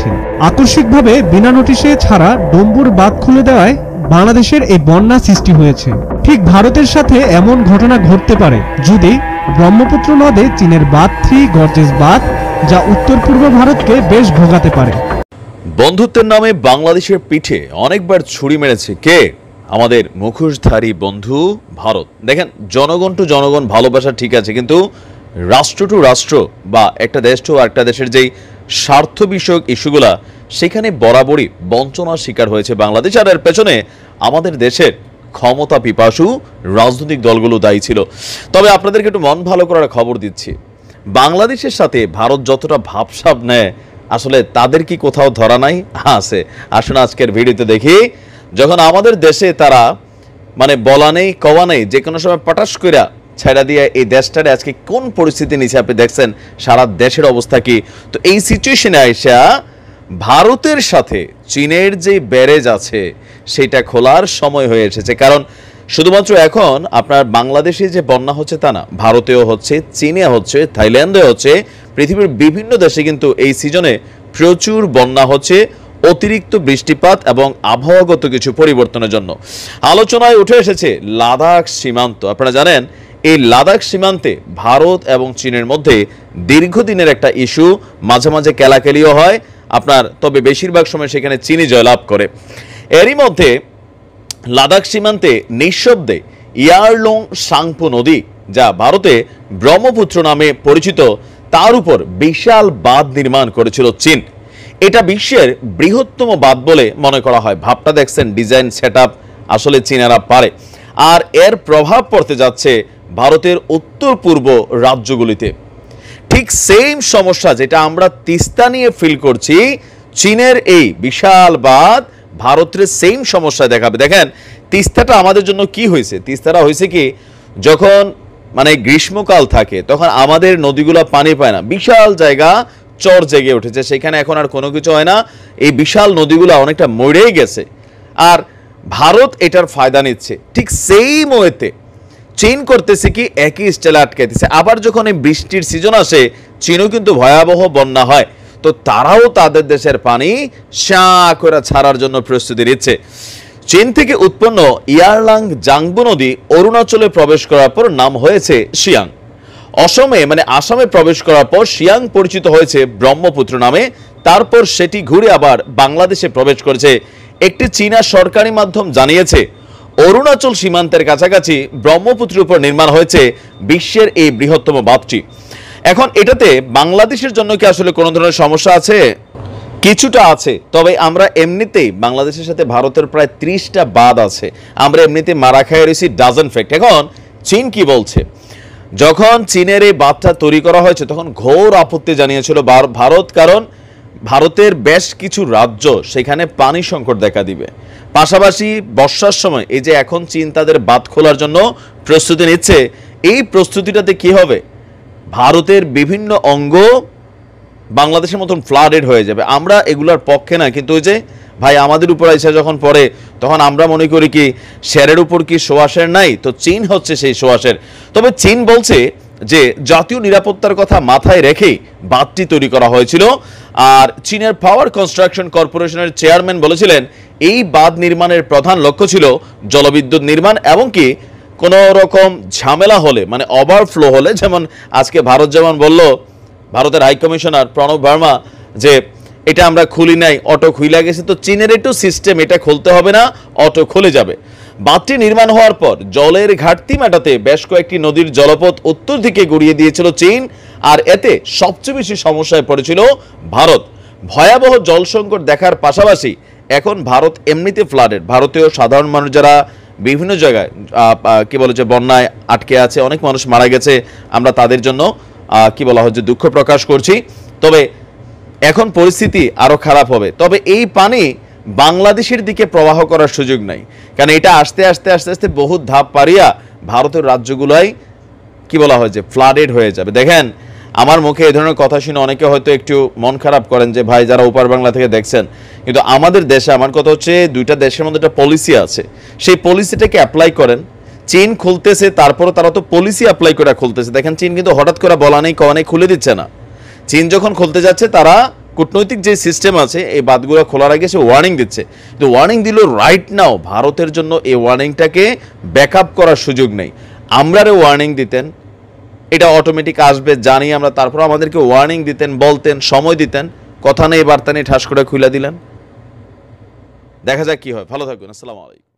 দিয়েছেন। আকস্মিকভাবে বিনা নোটিশে ছাড়া ডম্বুর বাঁধ খুলে দেওয়ায় বাংলাদেশের এই বন্যা সৃষ্টি হয়েছে। ঠিক ভারতের সাথে এমন ঘটনা ঘটতে পারে যদি ব্রহ্মপুত্র নদে চীনের বাঁধ 3 গর্জেস বাঁধ, যা উত্তর পূর্ব ভারতকে বেশ ভোগাতে পারে। বন্ধুত্বের নামে বাংলাদেশের পিঠে অনেকবার ছুরি মেরেছে কে? আমাদের মুখোশধারী বন্ধু ভারত। দেখেন, জনগণ টু জনগণ ভালোবাসা ঠিক আছে, কিন্তু রাষ্ট্র টু রাষ্ট্র বা একটা দেশ টু একটা দেশের যেই স্বার্থ বিষয়ক ইস্যুগুলা, সেখানে বরাবরই বঞ্চনার শিকার হয়েছে বাংলাদেশ। আর এর পেছনে আমাদের দেশের ক্ষমতা পিপাসু রাজনৈতিক দলগুলো দায়ী ছিল। তবে আপনাদেরকে একটু মন ভালো করার খবর দিচ্ছি, বাংলাদেশের সাথে ভারত যতটা ভাবসাব নেয়, আসলে তাদের কি কোথাও ধরা নাই? আছে। আসুন আজকের ভিডিওতে দেখি, যখন আমাদের দেশে তারা মানে বলা নেই কওয়া নেই, যে কোনো সময় পটাশ কইরা ছেড়া দিয়ে এই দেশটারে আজকে কোন পরিস্থিতি নিচে আপনি দেখছেন, সারা দেশের অবস্থা কি। তো এই সিচুয়েশনে আইসা ভারতের সাথে চীনের যে ব্যারেজ আছে সেটা খোলার সময় হয়ে এসেছে। কারণ শুধুমাত্র এখন আপনার বাংলাদেশে যে বন্যা হচ্ছে তা না, ভারতেও হচ্ছে, চীনে হচ্ছে, থাইল্যান্ডে হচ্ছে, পৃথিবীর বিভিন্ন দেশে কিন্তু এই সিজনে প্রচুর বন্যা হচ্ছে অতিরিক্ত বৃষ্টিপাত এবং আবহাওয়াগত কিছু পরিবর্তনের জন্য। আলোচনায় উঠে এসেছে লাদাখ সীমান্ত। আপনারা জানেন এই লাদাখ সীমান্তে ভারত এবং চীনের মধ্যে দীর্ঘদিনের একটা ইস্যু, মাঝে মাঝে কেলাকেলিও হয় আপনার, তবে বেশিরভাগ সময় সেখানে চীনই জয়লাভ করে। এরই মধ্যে লাদাখ সীমান্তে নিঃশব্দে ইয়ারলং সাংপো নদী, যা ভারতে ব্রহ্মপুত্র নামে পরিচিত, তার উপর বিশাল বাঁধ নির্মাণ করেছিল চীন। এটা বিশ্বের বৃহত্তম বাঁধ বলে মনে করা হয়। ভাবটা দেখছেন, ডিজাইন সেটআপ আসলে চীনারা পারে। আর এর প্রভাব পড়তে যাচ্ছে ভারতের উত্তর পূর্ব রাজ্যগুলিতে। ঠিক সেম সমস্যা যেটা আমরা তিস্তা নিয়ে ফিল করছি, চীনের এই বিশাল বাঁধ ভারতের সেম সমস্যা দেখাবে। দেখেন তিস্তাটা আমাদের জন্য কি হয়েছে, তিস্তাটা হয়েছে কি, যখন মানে গ্রীষ্মকাল থাকে তখন আমাদের নদীগুলো পানি পায় না, বিশাল জায়গা চর জেগে উঠেছে, সেখানে এখন আর কোনো কিছু হয় না, এই বিশাল নদীগুলো অনেকটা মরেই গেছে। আর ভারত এটার ফায়দা নিচ্ছে। ঠিক সেই ওয়েতে চীন করতেছে কি, একই স্টাইলে আটকাইতেছে। আবার যখন এই বৃষ্টির সিজন আসে, চীনও কিন্তু ভয়াবহ বন্যা হয়, তো তারাও তাদের দেশের পানি শা করে ছাড়ার জন্য প্রস্তুতি নিচ্ছে। চীন থেকে উৎপন্ন ইয়ারলাং জাংবু নদী অরুণাচলে প্রবেশ করার পর নাম হয়েছে সিয়াং। আসামে প্রবেশ করার পর সিয়াং পরিচিত হয়েছে ব্রহ্মপুত্র নামে। তারপর সেটি ঘুরে আবার বাংলাদেশে প্রবেশ করেছে। একটি চীনা সরকারি মাধ্যম জানিয়েছে অরুণাচল সীমান্তের কাছাকাছি ব্রহ্মপুত্রের উপর নির্মাণ হয়েছে বিশ্বের এই বৃহত্তম বাঁধটি। এখন এটাতে বাংলাদেশের জন্য কি আসলে কোনো ধরনের সমস্যা আছে? কিছুটা আছে, তবে আমরা এমনিতেই বাংলাদেশের সাথে ভারতের প্রায় 30টা বাঁধ আছে, আমরা এমনিতে মারা খাইয়ে রয়েছি ডাজন ফ্যাক্ট। এখন চীন কি বলছে, যখন চীনের এই বাঁধটা তৈরি করা হয়েছে তখন ঘোর আপত্তি জানিয়েছিল ভারত, কারণ ভারতের বেশ কিছু রাজ্য সেখানে পানি সংকট দেখা দিবে। পাশাপাশি বর্ষার সময় এই যে এখন চীন তাদের বাঁধ খোলার জন্য প্রস্তুতি নিচ্ছে, এই প্রস্তুতিটাতে কি হবে, ভারতের বিভিন্ন অঙ্গ বাংলাদেশের মতন ফ্লাডেড হয়ে যাবে। আমরা এগুলার পক্ষে না, কিন্তু ওই যে ভাই আমাদের উপর আইসা যখন পড়ে তখন আমরা মনে করি কি শেরের উপর কি সোয়াশের নাই, তো চীন হচ্ছে সেই সোয়াশের। তবে চীন বলছে যে জাতীয় নিরাপত্তার কথা মাথায় রেখেই বাঁধটি তৈরি করা হয়েছিল। আর চীনের পাওয়ার কনস্ট্রাকশন কর্পোরেশনের চেয়ারম্যান বলেছিলেন এই বাঁধ নির্মাণের প্রধান লক্ষ্য ছিল জলবিদ্যুৎ নির্মাণ, এবং কি কোনো রকম ঝামেলা হলে মানে ওভারফ্লো হলে, যেমন আজকে ভারত যেমন বলল, ভারতের হাই কমিশনার প্রণব ভার্মা, যে এটা আমরা খুলি নাই, অটো খুইলা গেছে, তো চীনের একটু সিস্টেম, এটা খুলতে হবে না, অটো খুলে যাবে। বাঁধটি নির্মাণ হওয়ার পর জলের ঘাটতি মেটাতে বেশ কয়েকটি নদীর জলপথ উত্তর দিকে গড়িয়ে দিয়েছিল চীন, আর এতে সবচেয়ে বেশি সমস্যায় পড়েছিল ভারত। ভয়াবহ জল সংকট দেখার পাশাপাশি এখন ভারত এমনিতে ফ্লাডেড। ভারতীয় সাধারণ মানুষ যারা বিভিন্ন জায়গায় কি বলে যে বন্যায় আটকে আছে, অনেক মানুষ মারা গেছে, আমরা তাদের জন্য কি বলা হয় যে দুঃখ প্রকাশ করছি। তবে এখন পরিস্থিতি আরো খারাপ হবে। তবে এই পানি বাংলাদেশের দিকে প্রবাহ করার সুযোগ নাই, কারণ এটা আস্তে আস্তে আস্তে আস্তে বহু ধাপ পারিয়া ভারতের রাজ্যগুলোই কি বলা হয় যে ফ্লাডেড হয়ে যাবে। দেখেন আমার মুখে এই ধরনের কথা শুনে অনেকে হয়তো একটু মন খারাপ করেন যে ভাই যারা ওপার বাংলা থেকে দেখছেন, কিন্তু আমাদের দেশে আমার কথা হচ্ছে দুইটা দেশের মধ্যে একটা পলিসি আছে, সেই পলিসিটাকে অ্যাপ্লাই করেন। চীন খুলতেছে, তারপরে তারা তো পলিসি অ্যাপ্লাই করে খুলতেছে। দেখেন চীন কিন্তু হঠাৎ করে বলা নেই কওয়া নেই খুলে দিচ্ছে না। চীন যখন খুলতে যাচ্ছে তারা কূটনৈতিক যে সিস্টেম আছে এই বাঁধগুলো খোলার আগে সে ওয়ার্নিং দিচ্ছে, কিন্তু ওয়ার্নিং দিল রাইট নাও ভারতের জন্য এই ওয়ার্নিংটাকে ব্যাকআপ করার সুযোগ নেই। আমরারে ওয়ার্নিং দিতেন, এটা অটোমেটিক আসবে জানি আমরা, তারপর আমাদেরকে ওয়ার্নিং দিতেন, বলতেন, সময় দিতেন, কথা নেই বার্তা নেই, ঠাস করে খুলে দিলেন। দেখা যাক কি হয়। ভালো থাকুন, আসসালামু আলাইকুম।